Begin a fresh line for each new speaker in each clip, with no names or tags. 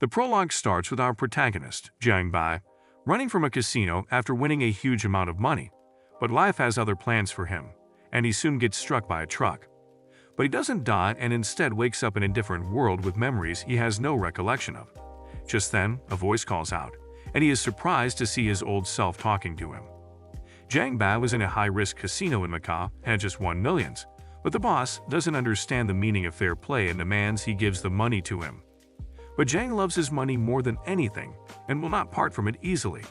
The prologue starts with our protagonist, Jiang Bai, running from a casino after winning a huge amount of money. But life has other plans for him, and he soon gets struck by a truck. But he doesn't die and instead wakes up in a different world with memories he has no recollection of. Just then, a voice calls out, and he is surprised to see his old self talking to him. Jiang Bai was in a high-risk casino in Macau and had just won millions, but the boss doesn't understand the meaning of fair play and demands he gives the money to him. But Jiang loves his money more than anything and will not part from it easily.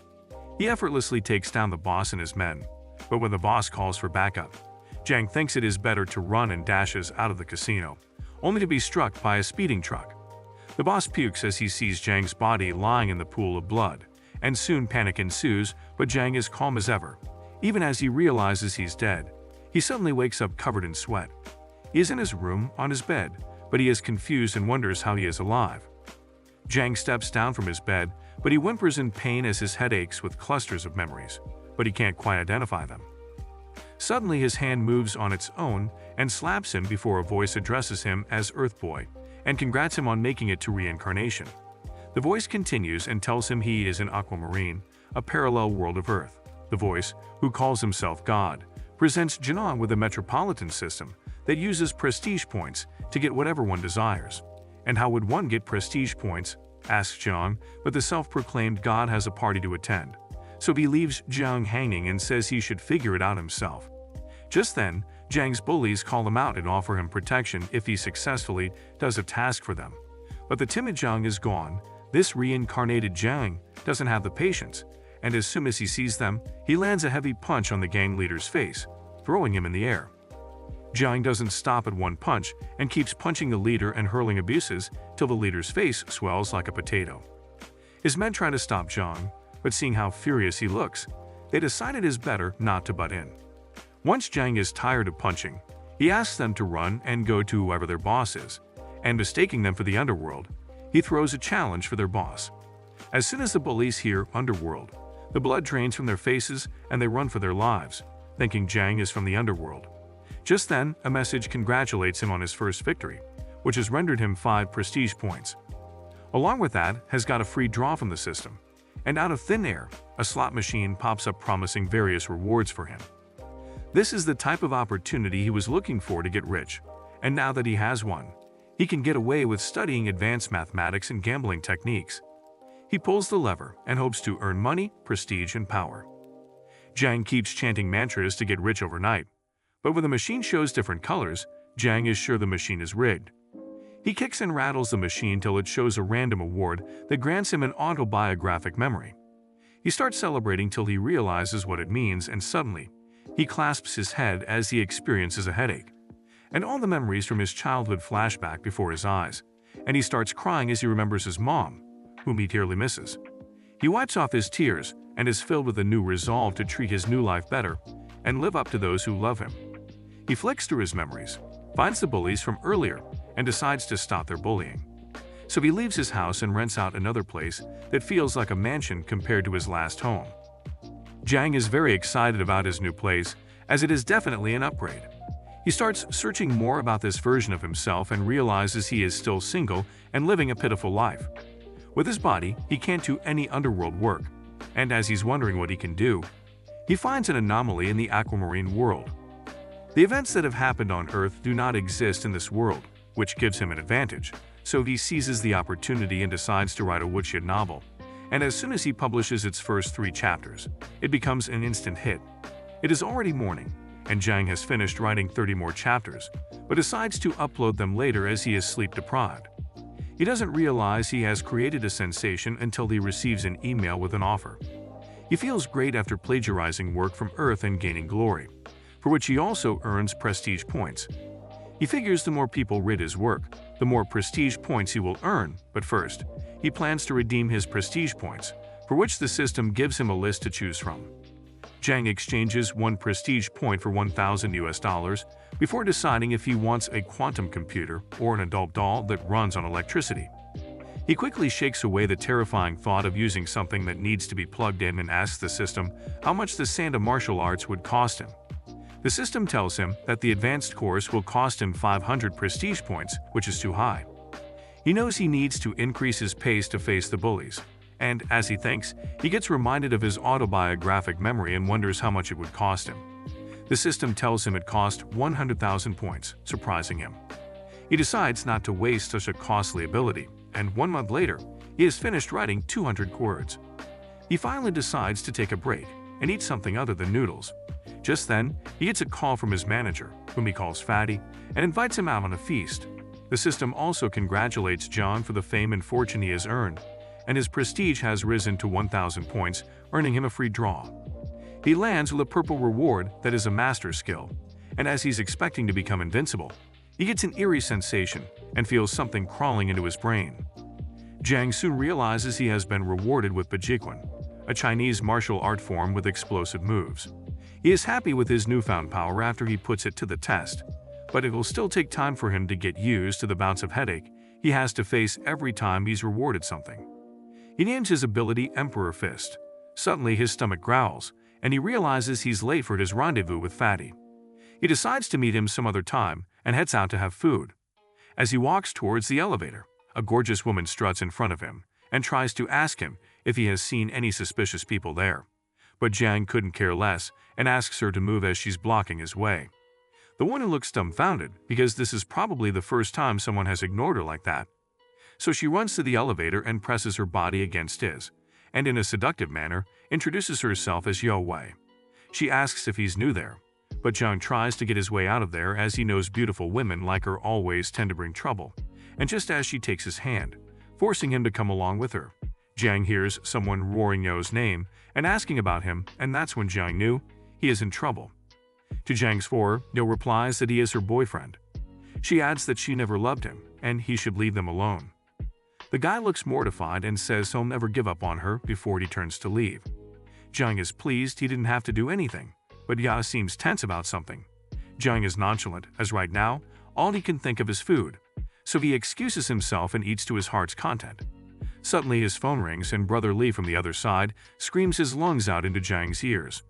He effortlessly takes down the boss and his men, but when the boss calls for backup, Jiang thinks it is better to run and dashes out of the casino, only to be struck by a speeding truck. The boss pukes as he sees Jiang's body lying in the pool of blood, and soon panic ensues, but Jiang is calm as ever. Even as he realizes he's dead, he suddenly wakes up covered in sweat. He is in his room, on his bed, but he is confused and wonders how he is alive. Jiang steps down from his bed, but he whimpers in pain as his head aches with clusters of memories, but he can't quite identify them. Suddenly his hand moves on its own and slaps him before a voice addresses him as Earth Boy and congrats him on making it to reincarnation. The voice continues and tells him he is in Aquamarine, a parallel world of Earth. The voice, who calls himself God, presents Jinan with a Metropolitan system that uses prestige points to get whatever one desires. And how would one get prestige points? Asks Jiang, but the self-proclaimed God has a party to attend. So he leaves Jiang hanging and says he should figure it out himself. Just then, Jiang's bullies call him out and offer him protection if he successfully does a task for them. But the timid Jiang is gone. This reincarnated Jiang doesn't have the patience, and as soon as he sees them, he lands a heavy punch on the gang leader's face, throwing him in the air. Jiang doesn't stop at one punch and keeps punching the leader and hurling abuses till the leader's face swells like a potato. His men try to stop Jiang, but seeing how furious he looks, they decide it is better not to butt in. Once Jiang is tired of punching, he asks them to run and go to whoever their boss is, and mistaking them for the underworld, he throws a challenge for their boss. As soon as the bullies hear underworld, the blood drains from their faces and they run for their lives, thinking Jiang is from the underworld. Just then, a message congratulates him on his first victory, which has rendered him 5 prestige points. Along with that, has got a free draw from the system, and out of thin air, a slot machine pops up promising various rewards for him. This is the type of opportunity he was looking for to get rich, and now that he has one, he can get away with studying advanced mathematics and gambling techniques. He pulls the lever and hopes to earn money, prestige, and power. Jiang keeps chanting mantras to get rich overnight, but when the machine shows different colors, Jiang is sure the machine is rigged. He kicks and rattles the machine till it shows a random award that grants him an autobiographic memory. He starts celebrating till he realizes what it means, and suddenly, he clasps his head as he experiences a headache. And all the memories from his childhood flash back before his eyes, and he starts crying as he remembers his mom, whom he dearly misses. He wipes off his tears and is filled with a new resolve to treat his new life better and live up to those who love him. He flicks through his memories, finds the bullies from earlier, and decides to stop their bullying. So he leaves his house and rents out another place that feels like a mansion compared to his last home. Jiang is very excited about his new place, as it is definitely an upgrade. He starts searching more about this version of himself and realizes he is still single and living a pitiful life. With his body, he can't do any underworld work, and as he's wondering what he can do, he finds an anomaly in the Aquamarine world. The events that have happened on Earth do not exist in this world, which gives him an advantage, so he seizes the opportunity and decides to write a woodshed novel. And as soon as he publishes its first 3 chapters, it becomes an instant hit. It is already morning, and Jiang has finished writing 30 more chapters, but decides to upload them later as he is sleep-deprived. He doesn't realize he has created a sensation until he receives an email with an offer. He feels great after plagiarizing work from Earth and gaining glory, for which he also earns prestige points. He figures the more people read his work, the more prestige points he will earn, but first, he plans to redeem his prestige points, for which the system gives him a list to choose from. Jiang exchanges 1 prestige point for $1,000 before deciding if he wants a quantum computer or an adult doll that runs on electricity. He quickly shakes away the terrifying thought of using something that needs to be plugged in and asks the system how much the Sanda martial arts would cost him. The system tells him that the advanced course will cost him 500 prestige points, which is too high. He knows he needs to increase his pace to face the bullies, and as he thinks, he gets reminded of his autobiographic memory and wonders how much it would cost him. The system tells him it cost 100,000 points, surprising him. He decides not to waste such a costly ability, and 1 month later, he has finished writing 200 words. He finally decides to take a break and eat something other than noodles. Just then, he gets a call from his manager, whom he calls Fatty, and invites him out on a feast. The system also congratulates John for the fame and fortune he has earned, and his prestige has risen to 1,000 points, earning him a free draw. He lands with a purple reward that is a master skill, and as he's expecting to become invincible, he gets an eerie sensation and feels something crawling into his brain. Jiang soon realizes he has been rewarded with Truck-KUN, a Chinese martial art form with explosive moves. He is happy with his newfound power after he puts it to the test, but it will still take time for him to get used to the bouts of headache he has to face every time he's rewarded something. He names his ability Emperor Fist. Suddenly his stomach growls, and he realizes he's late for his rendezvous with Fatty. He decides to meet him some other time and heads out to have food. As he walks towards the elevator, a gorgeous woman struts in front of him and tries to ask him if he has seen any suspicious people there. But Jiang couldn't care less and asks her to move as she's blocking his way. The woman looks dumbfounded because this is probably the first time someone has ignored her like that. So she runs to the elevator and presses her body against his, and in a seductive manner introduces herself as Yo Wei. She asks if he's new there, but Jiang tries to get his way out of there as he knows beautiful women like her always tend to bring trouble, and just as she takes his hand, forcing him to come along with her, Jiang hears someone roaring Yo's name and asking about him, and that's when Jiang knew he is in trouble. To Jiang's horror, Yo replies that he is her boyfriend. She adds that she never loved him and he should leave them alone. The guy looks mortified and says he'll never give up on her before he turns to leave. Jiang is pleased he didn't have to do anything, but Ya seems tense about something. Jiang is nonchalant, as right now, all he can think of is food, so he excuses himself and eats to his heart's content. Suddenly his phone rings and Brother Lee from the other side screams his lungs out into Jiang's ears.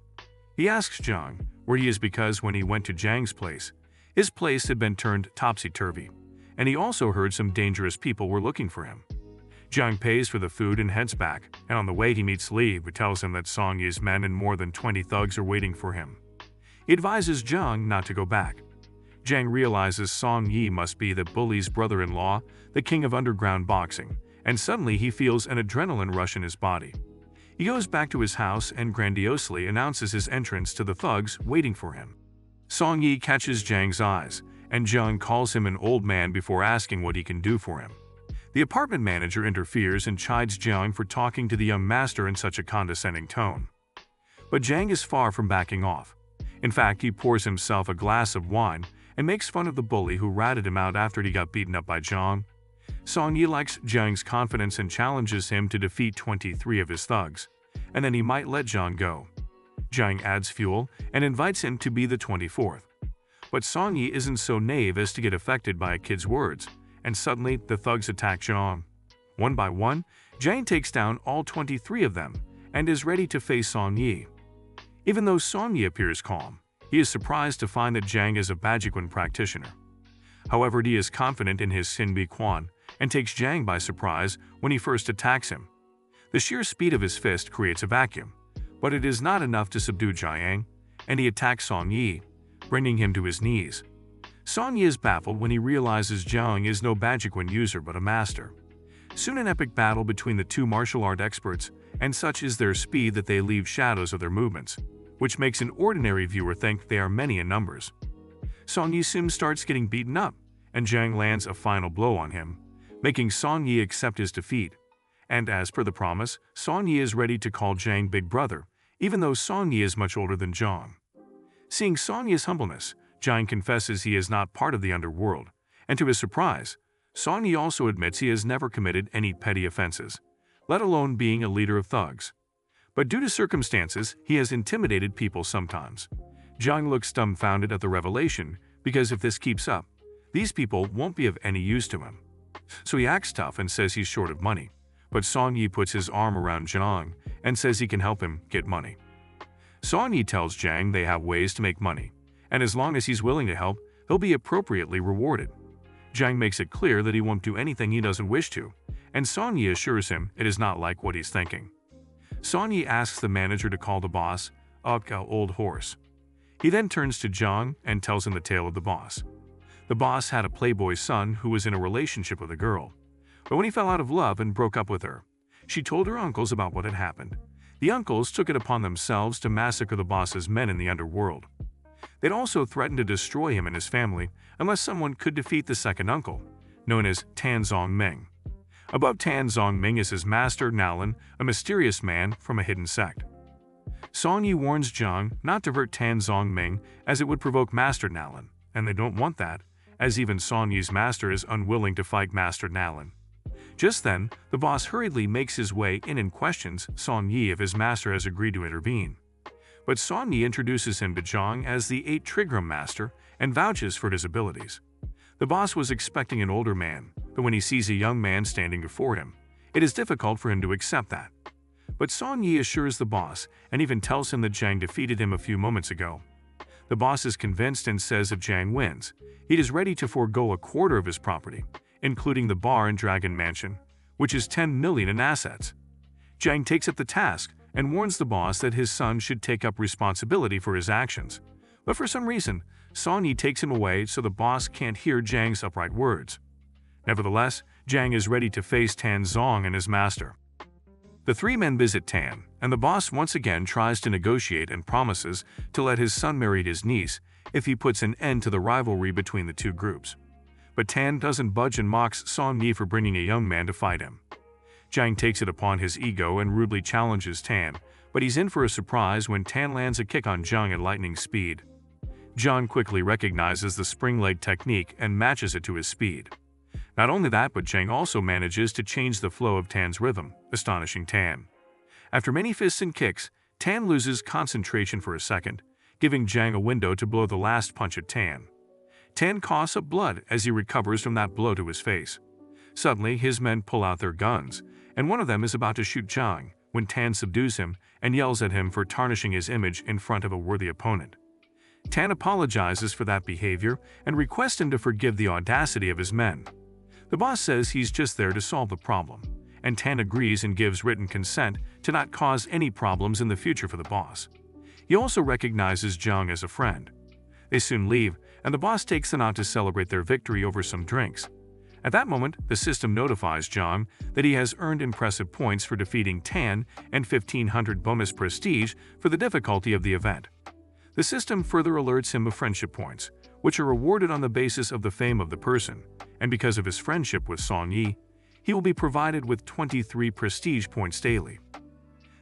He asks Jiang where he is because when he went to Jiang's place, his place had been turned topsy-turvy, and he also heard some dangerous people were looking for him. Jiang pays for the food and heads back, and on the way he meets Lee, who tells him that Song Yi's men and more than 20 thugs are waiting for him. He advises Jiang not to go back. Jiang realizes Song Yi must be the bully's brother-in-law, the king of underground boxing, and suddenly he feels an adrenaline rush in his body. He goes back to his house and grandiosely announces his entrance to the thugs waiting for him. Song Yi catches Jiang's eyes, and Jiang calls him an old man before asking what he can do for him. The apartment manager interferes and chides Jiang for talking to the young master in such a condescending tone. But Jiang is far from backing off. In fact, he pours himself a glass of wine and makes fun of the bully who ratted him out after he got beaten up by Jiang. Song Yi likes Jiang's confidence and challenges him to defeat 23 of his thugs, and then he might let Jiang go. Jiang adds fuel and invites him to be the 24th. But Song Yi isn't so naive as to get affected by a kid's words, and suddenly the thugs attack Jiang. One by one, Jiang takes down all 23 of them and is ready to face Song Yi. Even though Song Yi appears calm, he is surprised to find that Jiang is a Truck-KUN practitioner. However, he is confident in his Truck-KUN and takes Jiang by surprise when he first attacks him. The sheer speed of his fist creates a vacuum, but it is not enough to subdue Jiang, and he attacks Song Yi, bringing him to his knees. Song Yi is baffled when he realizes Jiang is no Truck-KUN user but a master. Soon an epic battle between the two martial art experts, and such is their speed that they leave shadows of their movements, which makes an ordinary viewer think they are many in numbers. Song Yi soon starts getting beaten up, and Jiang lands a final blow on him, making Song Yi accept his defeat. And as per the promise, Song Yi is ready to call Jiang Big Brother, even though Song Yi is much older than Jiang. Seeing Song Yi's humbleness, Jiang confesses he is not part of the underworld, and to his surprise, Song Yi also admits he has never committed any petty offenses, let alone being a leader of thugs. But due to circumstances, he has intimidated people sometimes. Jiang looks dumbfounded at the revelation, because if this keeps up, these people won't be of any use to him. So he acts tough and says he's short of money, but Song Yi puts his arm around Jiang and says he can help him get money. Song Yi tells Jiang they have ways to make money, and as long as he's willing to help, he'll be appropriately rewarded. Jiang makes it clear that he won't do anything he doesn't wish to, and Song Yi assures him it is not like what he's thinking. Song Yi asks the manager to call the boss a old horse. He then turns to Jiang and tells him the tale of the boss. The boss had a playboy son who was in a relationship with a girl, but when he fell out of love and broke up with her, she told her uncles about what had happened. The uncles took it upon themselves to massacre the boss's men in the underworld. They'd also threatened to destroy him and his family unless someone could defeat the second uncle, known as Tan Zongming. Above Tan Zongming is his master Nalan, a mysterious man from a hidden sect. Song Yi warns Jiang not to hurt Tan Zongming as it would provoke Master Nalan, and they don't want that, as even Song Yi's master is unwilling to fight Master Nalan. Just then, the boss hurriedly makes his way in and questions Song Yi if his master has agreed to intervene. But Song Yi introduces him to Jiang as the 8 Trigram Master and vouches for his abilities. The boss was expecting an older man, but when he sees a young man standing before him, it is difficult for him to accept that. But Song Yi assures the boss and even tells him that Jiang defeated him a few moments ago. The boss is convinced and says if Jiang wins, he is ready to forego a quarter of his property, including the bar and Dragon Mansion, which is 10 million in assets. Jiang takes up the task and warns the boss that his son should take up responsibility for his actions. But for some reason, Song Yi takes him away so the boss can't hear Jiang's upright words. Nevertheless, Jiang is ready to face Tan Zong and his master. The three men visit Tan, and the boss once again tries to negotiate and promises to let his son marry his niece if he puts an end to the rivalry between the two groups. But Tan doesn't budge and mocks Song Yi for bringing a young man to fight him. Jiang takes it upon his ego and rudely challenges Tan, but he's in for a surprise when Tan lands a kick on Jiang at lightning speed. Jiang quickly recognizes the spring leg technique and matches it to his speed. Not only that, but Jiang also manages to change the flow of Tan's rhythm, astonishing Tan. After many fists and kicks, Tan loses concentration for a second, giving Jiang a window to blow the last punch at Tan. Tan coughs up blood as he recovers from that blow to his face. Suddenly, his men pull out their guns, and one of them is about to shoot Jiang when Tan subdues him and yells at him for tarnishing his image in front of a worthy opponent. Tan apologizes for that behavior and requests him to forgive the audacity of his men. The boss says he's just there to solve the problem, and Tan agrees and gives written consent to not cause any problems in the future for the boss. He also recognizes Jiang as a friend. They soon leave, and the boss takes them out to celebrate their victory over some drinks. At that moment, the system notifies Jiang that he has earned impressive points for defeating Tan and 1500 bonus prestige for the difficulty of the event. The system further alerts him of friendship points, which are awarded on the basis of the fame of the person, and because of his friendship with Song Yi, he will be provided with 23 prestige points daily.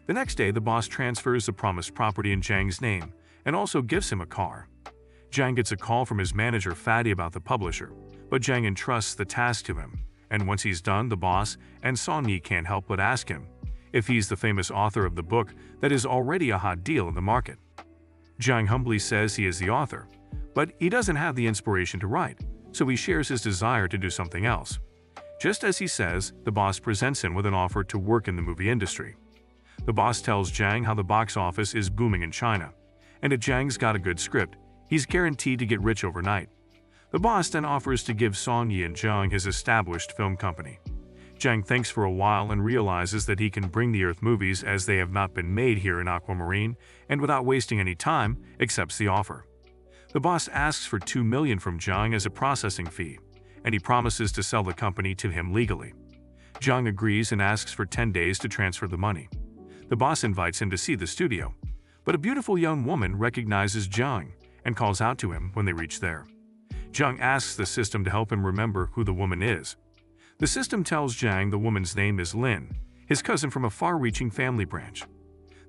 The next day, the boss transfers the promised property in Jiang's name and also gives him a car. Jiang gets a call from his manager Fatty about the publisher, but Jiang entrusts the task to him, and once he's done, the boss and Song Yi can't help but ask him if he's the famous author of the book that is already a hot deal in the market. Jiang humbly says he is the author, but he doesn't have the inspiration to write, so he shares his desire to do something else. Just as he says, the boss presents him with an offer to work in the movie industry. The boss tells Jiang how the box office is booming in China, and if Jiang's got a good script, he's guaranteed to get rich overnight. The boss then offers to give Song Yi and Jiang his established film company. Jiang thinks for a while and realizes that he can bring the Earth movies as they have not been made here in Aquamarine, and without wasting any time, accepts the offer. The boss asks for 2 million from Jiang as a processing fee, and he promises to sell the company to him legally. Jiang agrees and asks for 10 days to transfer the money. The boss invites him to see the studio, but a beautiful young woman recognizes Jiang and calls out to him when they reach there. Jiang asks the system to help him remember who the woman is. The system tells Jiang the woman's name is Lin, his cousin from a far-reaching family branch.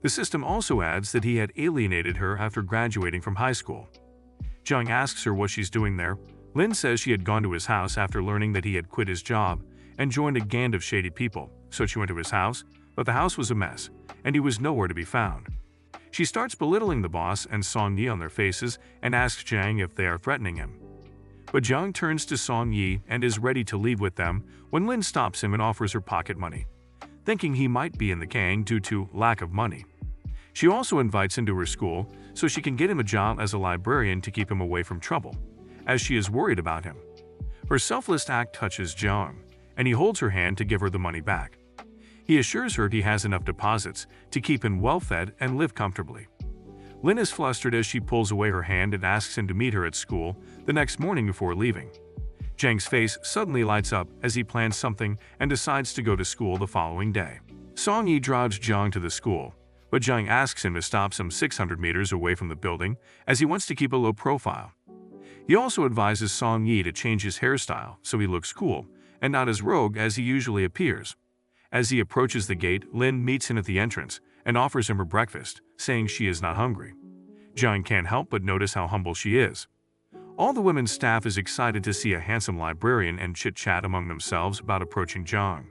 The system also adds that he had alienated her after graduating from high school. Jiang asks her what she's doing there. Lin says she had gone to his house after learning that he had quit his job and joined a gang of shady people, so she went to his house, but the house was a mess, and he was nowhere to be found. She starts belittling the boss and Song Yi on their faces and asks Jiang if they are threatening him. But Jiang turns to Song Yi and is ready to leave with them when Lin stops him and offers her pocket money, thinking he might be in the gang due to lack of money. She also invites him to her school so she can get him a job as a librarian to keep him away from trouble, as she is worried about him. Her selfless act touches Jung, and he holds her hand to give her the money back. He assures her he has enough deposits to keep him well-fed and live comfortably. Lin is flustered as she pulls away her hand and asks him to meet her at school the next morning before leaving. Jang's face suddenly lights up as he plans something and decides to go to school the following day. Song-yi drives Jung to the school, but Jung asks him to stop some 600 meters away from the building as he wants to keep a low profile. He also advises Song-yi to change his hairstyle so he looks cool and not as rogue as he usually appears. As he approaches the gate, Lin meets him at the entrance and offers him her breakfast, saying she is not hungry. Jung can't help but notice how humble she is. All the women's staff is excited to see a handsome librarian and chit-chat among themselves about approaching Jung.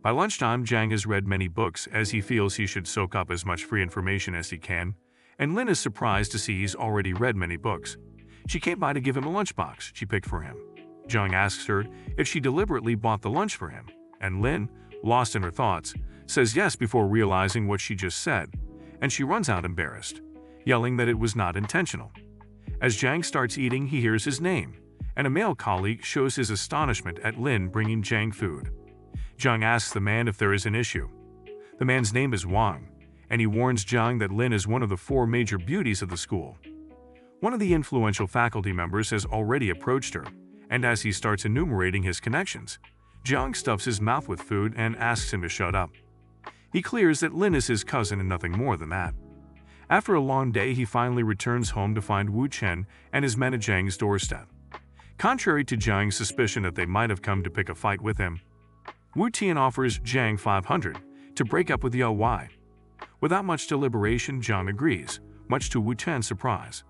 By lunchtime, Jang has read many books as he feels he should soak up as much free information as he can, and Lin is surprised to see he's already read many books. She came by to give him a lunchbox she picked for him. Jung asks her if she deliberately bought the lunch for him, and Lin, lost in her thoughts, says yes before realizing what she just said, and she runs out embarrassed, yelling that it was not intentional. As Jang starts eating, he hears his name, and a male colleague shows his astonishment at Lin bringing Jang food. Jung asks the man if there is an issue. The man's name is Wang, and he warns Jang that Lin is one of the 4 major beauties of the school. One of the influential faculty members has already approached her, and as he starts enumerating his connections, Jung stuffs his mouth with food and asks him to shut up. He clears that Lin is his cousin and nothing more than that. After a long day, he finally returns home to find Wu Chen and his men at Jang's doorstep. Contrary to Jang's suspicion that they might have come to pick a fight with him, Wu Tian offers Jang 500 to break up with Yao Wei. Without much deliberation, Jang agrees, much to Wu Tian's surprise,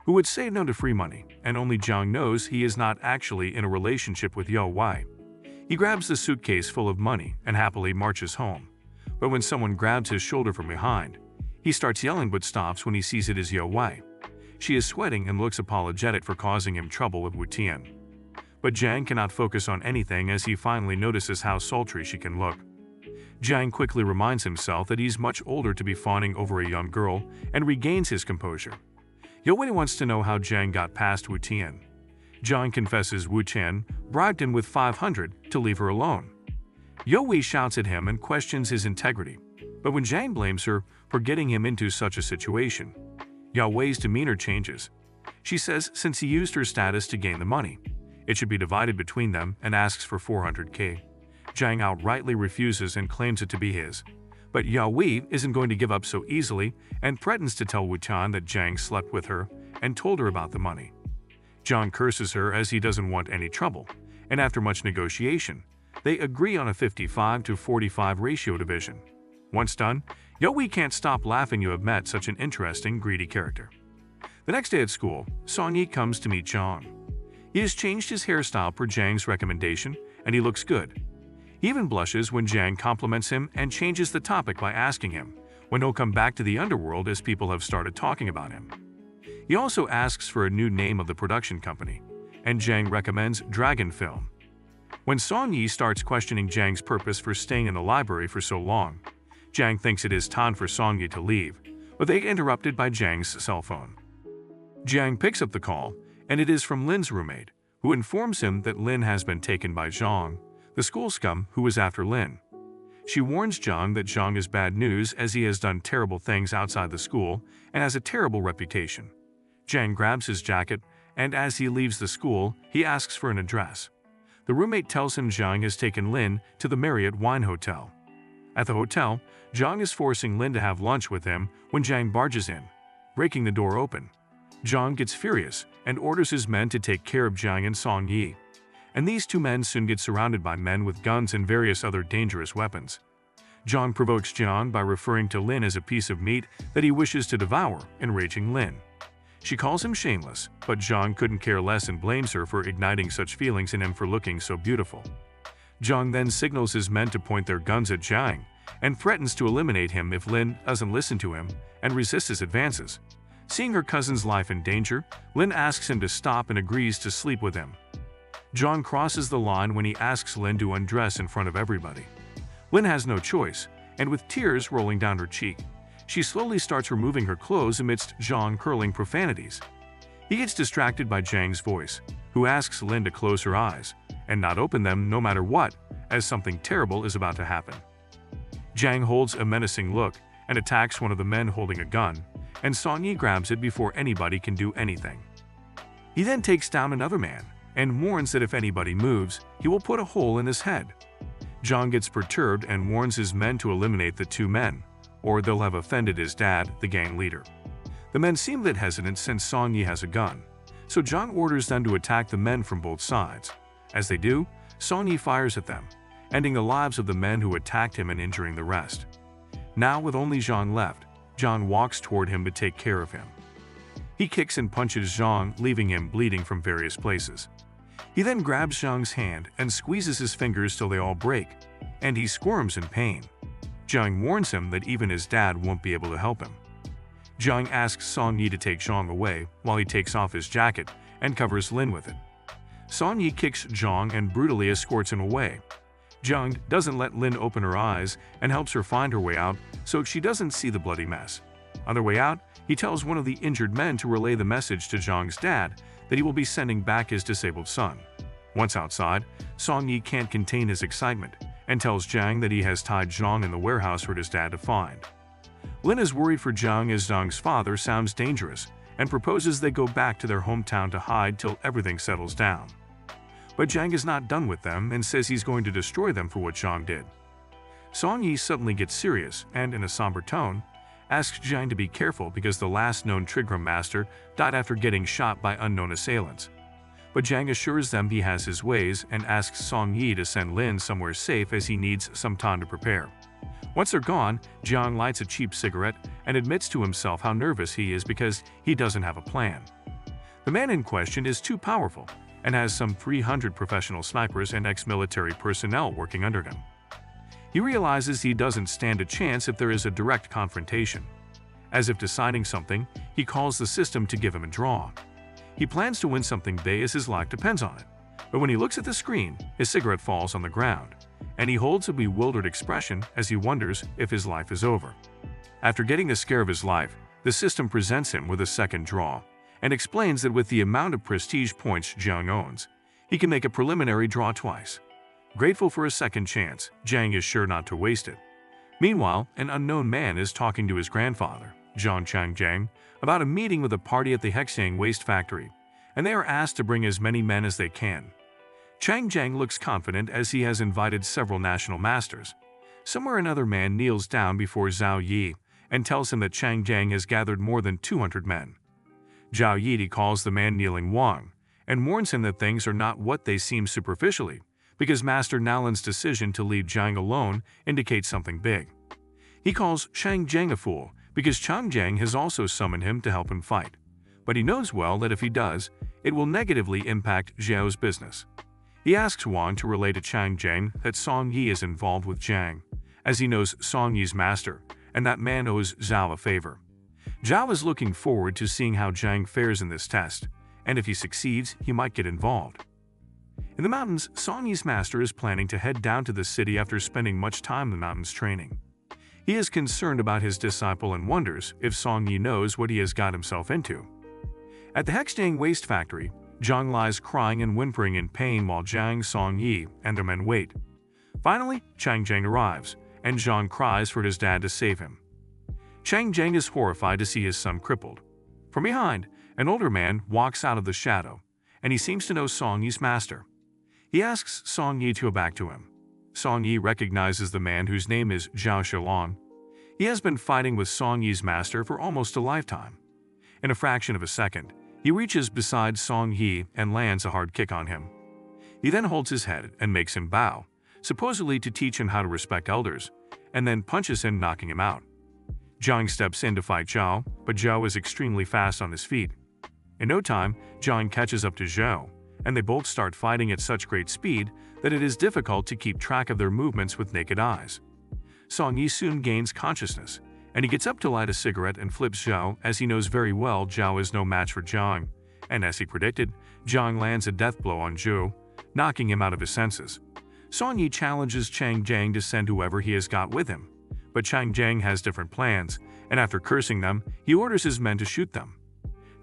who would say no to free money, and only Jang knows he is not actually in a relationship with Yao Wei. He grabs the suitcase full of money and happily marches home. But when someone grabs his shoulder from behind, he starts yelling but stops when he sees it is Yao Wei. She is sweating and looks apologetic for causing him trouble with Wu Tian. But Jang cannot focus on anything as he finally notices how sultry she can look. Jang quickly reminds himself that he's much older to be fawning over a young girl and regains his composure. Yao Wei wants to know how Jang got past Wu Tian. Jang confesses Wu Tian bribed him with 500 to leave her alone. Yao Wei shouts at him and questions his integrity, but when Jang blames her for getting him into such a situation, Yao Wei's demeanor changes. She says since he used her status to gain the money, it should be divided between them and asks for 400k. Jang outrightly refuses and claims it to be his. But Yao Wei isn't going to give up so easily and threatens to tell Wu Tian that Jang slept with her and told her about the money. Jang curses her as he doesn't want any trouble, and after much negotiation, they agree on a 55-45 ratio division. Once done, Yao Wei can't stop laughing. You have met such an interesting, greedy character. The next day at school, Song-yi comes to meet Jang. He has changed his hairstyle per Jang's recommendation, and he looks good. He even blushes when Jang compliments him and changes the topic by asking him when he'll come back to the underworld as people have started talking about him. He also asks for a new name of the production company, and Jang recommends Dragon Film. When Song-yi starts questioning Jang's purpose for staying in the library for so long, Jang thinks it is time for Song-yi to leave, but they get interrupted by Jang's cell phone. Jang picks up the call, and it is from Lin's roommate, who informs him that Lin has been taken by Zhang, the school scum who is after Lin. She warns Zhang that Zhang is bad news as he has done terrible things outside the school and has a terrible reputation. Jang grabs his jacket, and as he leaves the school, he asks for an address. The roommate tells him Zhang has taken Lin to the Marriott Wine Hotel. At the hotel, Zhang is forcing Lin to have lunch with him when Zhang barges in, breaking the door open. Zhang gets furious and orders his men to take care of Zhang and Song-yi. And these two men soon get surrounded by men with guns and various other dangerous weapons. Zhang provokes Zhang by referring to Lin as a piece of meat that he wishes to devour, enraging Lin. She calls him shameless, but Zhang couldn't care less and blames her for igniting such feelings in him for looking so beautiful. Zhang then signals his men to point their guns at Zhang and threatens to eliminate him if Lin doesn't listen to him and resists his advances. Seeing her cousin's life in danger, Lin asks him to stop and agrees to sleep with him. Zhang crosses the line when he asks Lin to undress in front of everybody. Lin has no choice, and with tears rolling down her cheek, she slowly starts removing her clothes amidst Zhang hurling profanities. He gets distracted by Zhang's voice, who asks Lin to close her eyes and not open them no matter what, as something terrible is about to happen. Jang holds a menacing look and attacks one of the men holding a gun, and Song Yi grabs it before anybody can do anything. He then takes down another man and warns that if anybody moves, he will put a hole in his head. Jang gets perturbed and warns his men to eliminate the two men, or they'll have offended his dad, the gang leader. The men seem a bit hesitant since Song Yi has a gun, so Jang orders them to attack the men from both sides. As they do, Song Yi fires at them, ending the lives of the men who attacked him and injuring the rest. Now, with only Zhang left, Zhang walks toward him to take care of him. He kicks and punches Zhang, leaving him bleeding from various places. He then grabs Zhang's hand and squeezes his fingers till they all break, and he squirms in pain. Zhang warns him that even his dad won't be able to help him. Zhang asks Song Yi to take Zhang away while he takes off his jacket and covers Lin with it. Song Yi kicks Zhang and brutally escorts him away. Zhang doesn't let Lin open her eyes and helps her find her way out so she doesn't see the bloody mess. On their way out, he tells one of the injured men to relay the message to Zhang's dad that he will be sending back his disabled son. Once outside, Song Yi can't contain his excitement and tells Zhang that he has tied Zhang in the warehouse for his dad to find. Lin is worried for Zhang as Zhang's father sounds dangerous and proposes they go back to their hometown to hide till everything settles down. But Zhang is not done with them and says he's going to destroy them for what Zhang did. Song Yi suddenly gets serious and, in a somber tone, asks Zhang to be careful because the last known Trigram master died after getting shot by unknown assailants. But Zhang assures them he has his ways and asks Song Yi to send Lin somewhere safe as he needs some time to prepare. Once they're gone, Zhang lights a cheap cigarette and admits to himself how nervous he is because he doesn't have a plan. The man in question is too powerful and has some 300 professional snipers and ex-military personnel working under him. He realizes he doesn't stand a chance if there is a direct confrontation. As if deciding something, he calls the system to give him a draw. He plans to win something big as his life depends on it, but when he looks at the screen, his cigarette falls on the ground, and he holds a bewildered expression as he wonders if his life is over. After getting the scare of his life, the system presents him with a second draw, and explains that with the amount of prestige points Zhang owns, he can make a preliminary draw twice. Grateful for a second chance, Zhang is sure not to waste it. Meanwhile, an unknown man is talking to his grandfather, Zhang Changjiang, about a meeting with a party at the Hexang waste factory, and they are asked to bring as many men as they can. Changjiang looks confident as he has invited several national masters. Somewhere another man kneels down before Zhao Yi and tells him that Changjiang has gathered more than 200 men. Zhao Yi calls the man kneeling Wang and warns him that things are not what they seem superficially, because Master Nalin's decision to leave Zhang alone indicates something big. He calls Changjiang a fool because Changjiang has also summoned him to help him fight, but he knows well that if he does, it will negatively impact Zhao's business. He asks Wang to relay to Changjiang that Song Yi is involved with Zhang, as he knows Song Yi's master, and that man owes Zhao a favor. Zhao is looking forward to seeing how Zhang fares in this test, and if he succeeds, he might get involved. In the mountains, Song Yi's master is planning to head down to the city after spending much time in the mountains training. He is concerned about his disciple and wonders if Song Yi knows what he has got himself into. At the Hexang waste factory, Zhang lies crying and whimpering in pain while Zhang, Song Yi, and their men wait. Finally, Changjiang arrives, and Zhang cries for his dad to save him. Changjiang is horrified to see his son crippled. From behind, an older man walks out of the shadow, and he seems to know Song Yi's master. He asks Song Yi to go back to him. Song Yi recognizes the man whose name is Zhao Shilong. He has been fighting with Song Yi's master for almost a lifetime. In a fraction of a second, he reaches beside Song Yi and lands a hard kick on him. He then holds his head and makes him bow, supposedly to teach him how to respect elders, and then punches him, knocking him out. Zhang steps in to fight Zhao, but Zhao is extremely fast on his feet. In no time, Zhang catches up to Zhao, and they both start fighting at such great speed that it is difficult to keep track of their movements with naked eyes. Song Yi soon gains consciousness, and he gets up to light a cigarette and flips Zhao as he knows very well Zhao is no match for Zhang, and as he predicted, Zhang lands a death blow on Zhao, knocking him out of his senses. Song Yi challenges Changjiang to send whoever he has got with him, but Changjiang has different plans, and after cursing them, he orders his men to shoot them.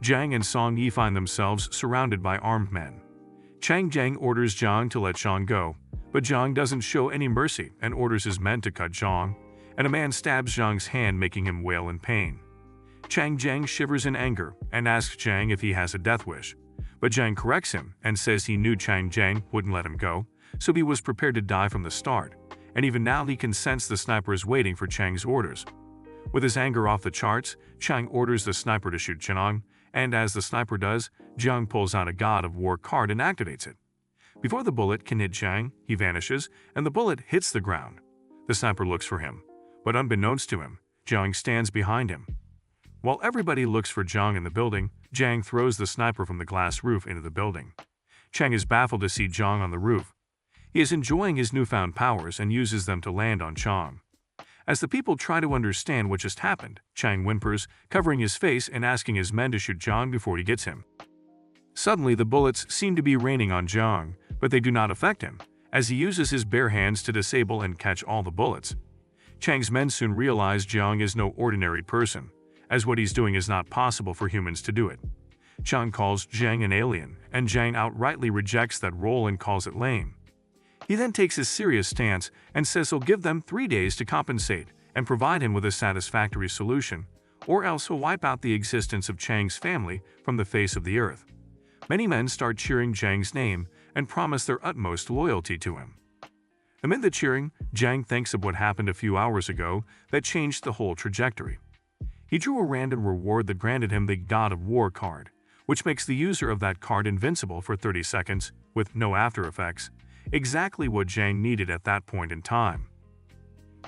Zhang and Song Yi find themselves surrounded by armed men. Chang Jiang orders Zhang to let Zhang go, but Zhang doesn't show any mercy and orders his men to cut Zhang, and a man stabs Zhang's hand, making him wail in pain. Chang Jiang shivers in anger and asks Zhang if he has a death wish, but Zhang corrects him and says he knew Chang Jiang wouldn't let him go, so he was prepared to die from the start, and even now he can sense the sniper is waiting for Chang's orders. With his anger off the charts, Chang orders the sniper to shoot Zhang, and as the sniper does, Zhang pulls out a God of War card and activates it. Before the bullet can hit Zhang, he vanishes, and the bullet hits the ground. The sniper looks for him, but unbeknownst to him, Zhang stands behind him. While everybody looks for Zhang in the building, Zhang throws the sniper from the glass roof into the building. Chang is baffled to see Zhang on the roof. He is enjoying his newfound powers and uses them to land on Zhang. As the people try to understand what just happened, Chang whimpers, covering his face and asking his men to shoot Zhang before he gets him. Suddenly, the bullets seem to be raining on Zhang, but they do not affect him, as he uses his bare hands to disable and catch all the bullets. Chang's men soon realize Zhang is no ordinary person, as what he's doing is not possible for humans to do it. Chang calls Zhang an alien, and Zhang outrightly rejects that role and calls it lame. He then takes a serious stance and says he'll give them 3 days to compensate and provide him with a satisfactory solution, or else he'll wipe out the existence of Chang's family from the face of the earth. Many men start cheering Zhang's name and promise their utmost loyalty to him. Amid the cheering, Zhang thinks of what happened a few hours ago that changed the whole trajectory. He drew a random reward that granted him the God of War card, which makes the user of that card invincible for 30 seconds, with no after effects, exactly what Zhang needed at that point in time.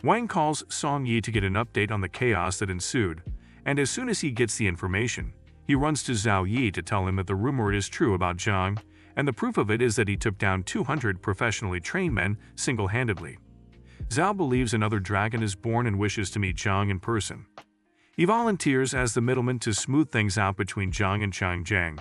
Wang calls Song Yi to get an update on the chaos that ensued, and as soon as he gets the information, he runs to Zhao Yi to tell him that the rumor is true about Zhang, and the proof of it is that he took down 200 professionally trained men single-handedly. Zhao believes another dragon is born and wishes to meet Zhang in person. He volunteers as the middleman to smooth things out between Zhang and Chang Jiang.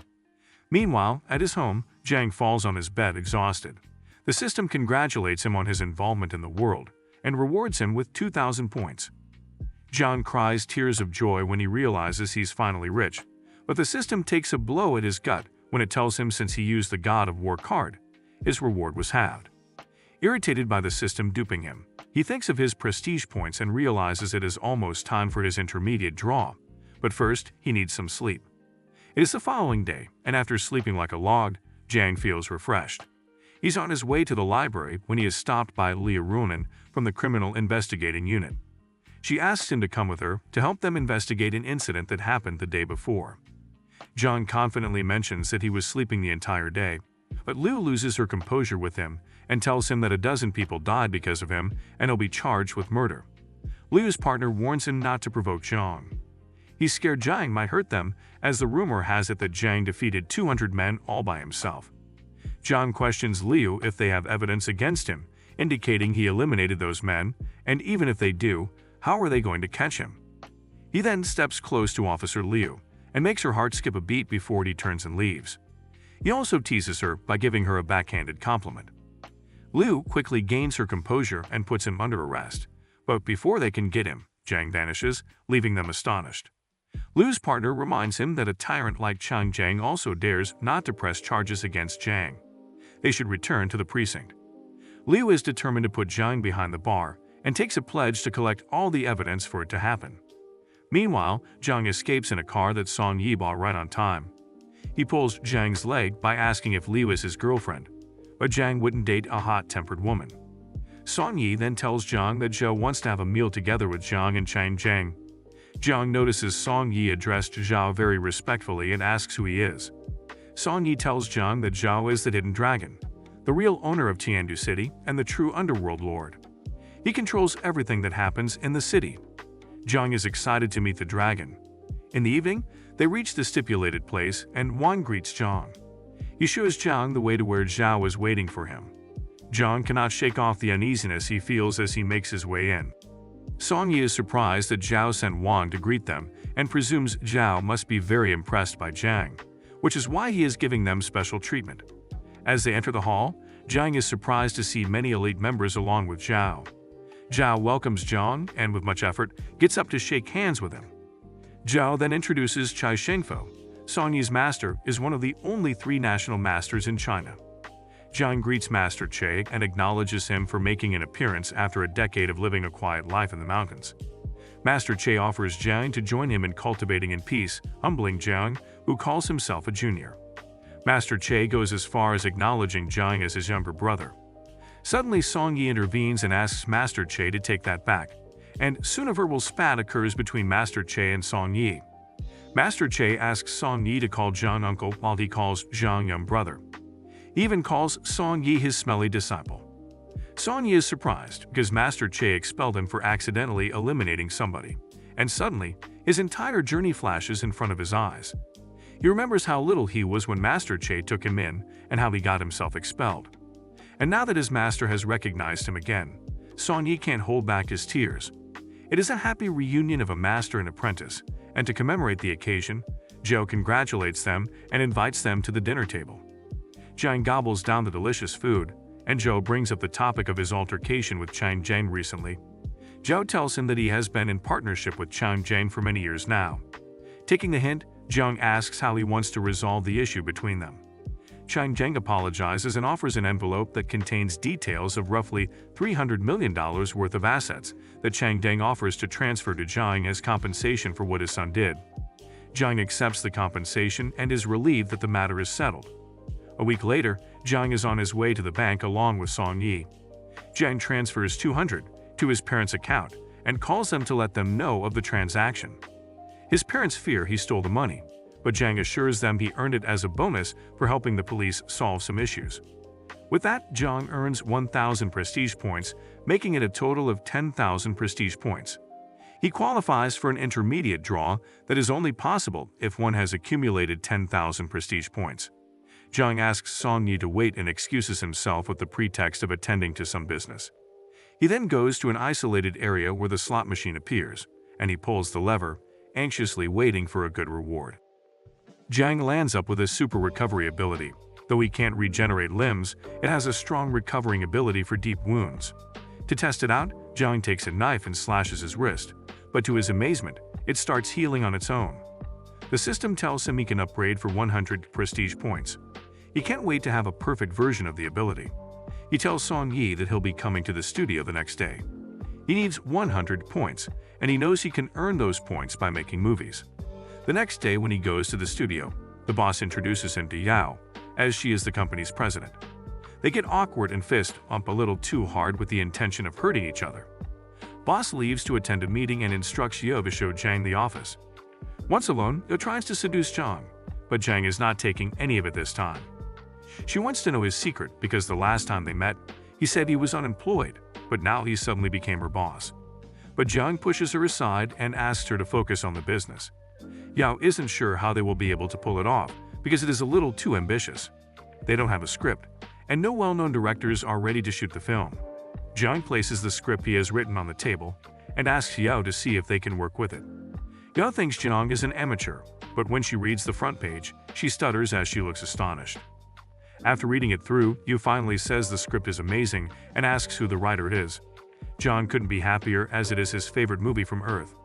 Meanwhile, at his home, Zhang falls on his bed exhausted. The system congratulates him on his involvement in the world and rewards him with 2,000 points. Zhang cries tears of joy when he realizes he's finally rich, but the system takes a blow at his gut when it tells him since he used the God of War card, his reward was halved. Irritated by the system duping him, he thinks of his prestige points and realizes it is almost time for his intermediate draw, but first he needs some sleep. It is the following day, and after sleeping like a log, Zhang feels refreshed. He's on his way to the library when he is stopped by Liu Runan from the Criminal Investigating Unit. She asks him to come with her to help them investigate an incident that happened the day before. Zhang confidently mentions that he was sleeping the entire day, but Liu loses her composure with him and tells him that a dozen people died because of him and he'll be charged with murder. Liu's partner warns him not to provoke Zhang. He's scared Zhang might hurt them, as the rumor has it that Zhang defeated 200 men all by himself. Zhang questions Liu if they have evidence against him, indicating he eliminated those men, and even if they do, how are they going to catch him? He then steps close to Officer Liu and makes her heart skip a beat before he turns and leaves. He also teases her by giving her a backhanded compliment. Liu quickly gains her composure and puts him under arrest, but before they can get him, Zhang vanishes, leaving them astonished. Liu's partner reminds him that a tyrant like Chang Jiang also dares not to press charges against Zhang. They should return to the precinct. Liu is determined to put Zhang behind the bar and takes a pledge to collect all the evidence for it to happen. Meanwhile, Zhang escapes in a car that Song Yi bought right on time. He pulls Zhang's leg by asking if Liu is his girlfriend, but Zhang wouldn't date a hot-tempered woman. Song Yi then tells Zhang that Zhao wants to have a meal together with Zhang and Chang Jiang. Zhang notices Song Yi addressed Zhao very respectfully and asks who he is. Song Yi tells Zhang that Zhao is the hidden dragon, the real owner of Tiandu City and the true underworld lord. He controls everything that happens in the city. Zhang is excited to meet the dragon. In the evening, they reach the stipulated place and Wang greets Zhang. He shows Zhang the way to where Zhao is waiting for him. Zhang cannot shake off the uneasiness he feels as he makes his way in. Song Yi is surprised that Zhao sent Wang to greet them and presumes Zhao must be very impressed by Zhang, which is why he is giving them special treatment. As they enter the hall, Zhang is surprised to see many elite members along with Zhao. Zhao welcomes Zhang and, with much effort, gets up to shake hands with him. Zhao then introduces Chai Shengfo. Song Yi's master is one of the only 3 national masters in China. Jiang greets Master Che and acknowledges him for making an appearance after a decade of living a quiet life in the mountains. Master Che offers Jiang to join him in cultivating in peace, humbling Jiang, who calls himself a junior. Master Che goes as far as acknowledging Jiang as his younger brother. Suddenly, Song Yi intervenes and asks Master Che to take that back, and soon a verbal spat occurs between Master Che and Song Yi. Master Che asks Song Yi to call Jiang uncle while he calls Jiang young brother. He even calls Song Yi his smelly disciple. Song Yi is surprised because Master Che expelled him for accidentally eliminating somebody, and suddenly, his entire journey flashes in front of his eyes. He remembers how little he was when Master Che took him in and how he got himself expelled. And now that his master has recognized him again, Song Yi can't hold back his tears. It is a happy reunion of a master and apprentice, and to commemorate the occasion, Zhou congratulates them and invites them to the dinner table. Jiang gobbles down the delicious food, and Zhou brings up the topic of his altercation with Chang Zhang recently. Zhou tells him that he has been in partnership with Chang Zhang for many years now. Taking the hint, Jiang asks how he wants to resolve the issue between them. Chang Zhang apologizes and offers an envelope that contains details of roughly $300 million worth of assets that Chang Zhang offers to transfer to Jiang as compensation for what his son did. Jiang accepts the compensation and is relieved that the matter is settled. A week later, Jiang is on his way to the bank along with Song Yi. Jiang transfers $200 to his parents' account and calls them to let them know of the transaction. His parents fear he stole the money, but Jiang assures them he earned it as a bonus for helping the police solve some issues. With that, Jiang earns 1,000 prestige points, making it a total of 10,000 prestige points. He qualifies for an intermediate draw that is only possible if one has accumulated 10,000 prestige points. Jiang asks Song Yi to wait and excuses himself with the pretext of attending to some business. He then goes to an isolated area where the slot machine appears, and he pulls the lever, anxiously waiting for a good reward. Jiang lands up with a super recovery ability. Though he can't regenerate limbs, it has a strong recovering ability for deep wounds. To test it out, Jiang takes a knife and slashes his wrist, but to his amazement, it starts healing on its own. The system tells him he can upgrade for 100 prestige points. He can't wait to have a perfect version of the ability. He tells Song Yi that he'll be coming to the studio the next day. He needs 100 points, and he knows he can earn those points by making movies. The next day when he goes to the studio, the boss introduces him to Yao, as she is the company's president. They get awkward and fist bump a little too hard with the intention of hurting each other. Boss leaves to attend a meeting and instructs Yao to show Jiang the office. Once alone, Yao tries to seduce Jiang, but Jiang is not taking any of it this time. She wants to know his secret because the last time they met, he said he was unemployed, but now he suddenly became her boss. But Jiang pushes her aside and asks her to focus on the business. Yao isn't sure how they will be able to pull it off because it is a little too ambitious. They don't have a script, and no well-known directors are ready to shoot the film. Jiang places the script he has written on the table and asks Yao to see if they can work with it. Yao thinks Jiang is an amateur, but when she reads the front page, she stutters as she looks astonished. After reading it through, Yu finally says the script is amazing and asks who the writer is. Jiang couldn't be happier as it is his favorite movie from Earth.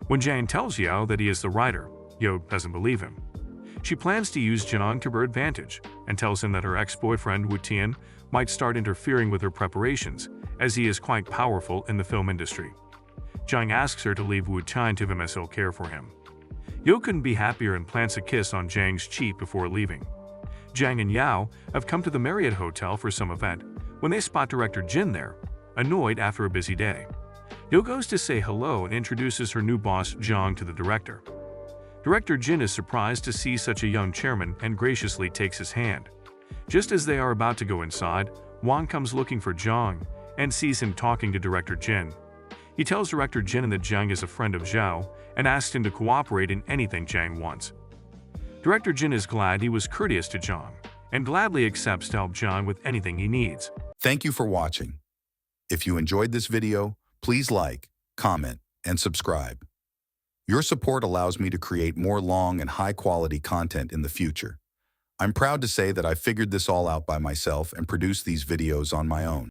When Jiang tells Yao that he is the writer, Yao doesn't believe him. She plans to use Jiang to her advantage and tells him that her ex-boyfriend Wu Tian might start interfering with her preparations, as he is quite powerful in the film industry. Jiang asks her to leave Wu Tian to him as he'll care for him. Yao couldn't be happier and plants a kiss on Jiang's cheek before leaving. Jiang and Yao have come to the Marriott Hotel for some event when they spot director Jin there, annoyed after a busy day. Yao goes to say hello and introduces her new boss Jiang to the director. Director Jin is surprised to see such a young chairman and graciously takes his hand. Just as they are about to go inside, Wang comes looking for Jiang and sees him talking to director Jin. He tells director Jin that Jiang is a friend of Zhao and asks him to cooperate in anything Jiang wants. Director Jin is glad he was courteous to Jiang and gladly accepts to help Jiang with anything he needs.
Thank you for watching. If you enjoyed this video, please like, comment, and subscribe. Your support allows me to create more long and high-quality content in the future. I'm proud to say that I figured this all out by myself and produced these videos on my own.